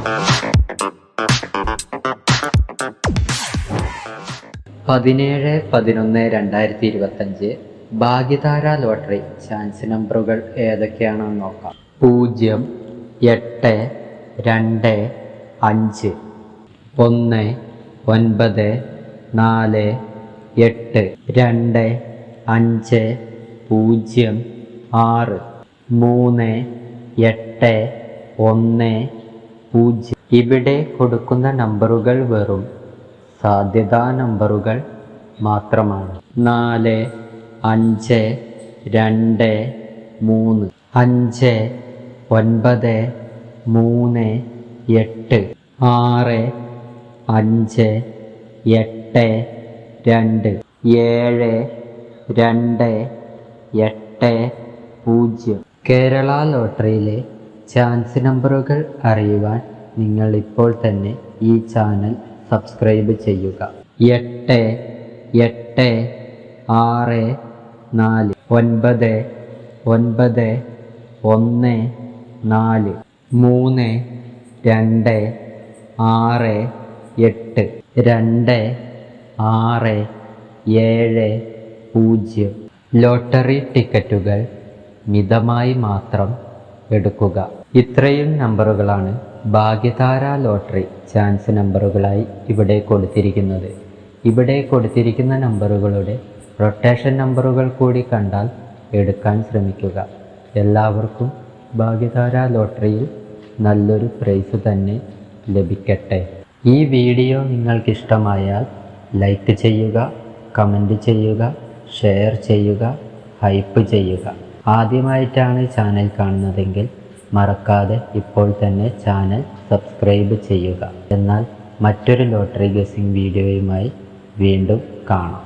(17-11-2025) Bhagyadhara lottery chance നമ്പറുകൾ ഏതൊക്കെയാണെന്ന് നോക്കാം. 0, 8, 2, 5, 1, 9, 4, 8, 2, 5, 0, 6, 3, 8, 1, 0. ഇവിടെ കൊടുക്കുന്ന നമ്പറുകൾ വെറും സാധ്യതാ നമ്പറുകൾ മാത്രമാണ്. 4, 5, 2, 3, 5, 9, 3, 8, 6, 5, 8, 2, 7, 2, 8, 0. കേരള ലോട്ടറിയിലെ ചാൻസ് നമ്പറുകൾ അറിയുവാൻ നിങ്ങൾ ഇപ്പോൾ തന്നെ ഈ ചാനൽ സബ്സ്ക്രൈബ് ചെയ്യുക. 8, 8, 6, 4, 9, 9, 1, 4, 3, 2, 6, 8, 2, 6, 7, 0. ലോട്ടറി ടിക്കറ്റുകൾ മിതമായി മാത്രം എടുക്കുക. ഇത്രയും നമ്പറുകളാണ് ഭാഗ്യധാര ലോട്ടറി ചാൻസ് നമ്പറുകളായി ഇവിടെ കൊടുത്തിരിക്കുന്നത്. ഇവിടെ കൊടുത്തിരിക്കുന്ന നമ്പറുകളുടെ റൊട്ടേഷൻ നമ്പറുകൾ കൂടി കണ്ടാൽ എടുക്കാൻ ശ്രമിക്കുക. എല്ലാവർക്കും ഭാഗ്യധാര ലോട്ടറിയിൽ നല്ലൊരു പ്രൈസ് തന്നെ ലഭിക്കട്ടെ. ഈ വീഡിയോ നിങ്ങൾക്കിഷ്ടമായാൽ ലൈക്ക് ചെയ്യുക, കമൻറ്റ് ചെയ്യുക, ഷെയർ ചെയ്യുക, ഹൈപ്പ് ചെയ്യുക. ആദ്യമായിട്ടാണ് ചാനൽ കാണുന്നതെങ്കിൽ മറക്കാതെ ഇപ്പോൾ തന്നെ ചാനൽ സബ്സ്ക്രൈബ് ചെയ്യുക. എന്നാൽ മറ്റൊരു ലോട്ടറി ഗസിംഗ് വീഡിയോയുമായി വീണ്ടും കാണാം.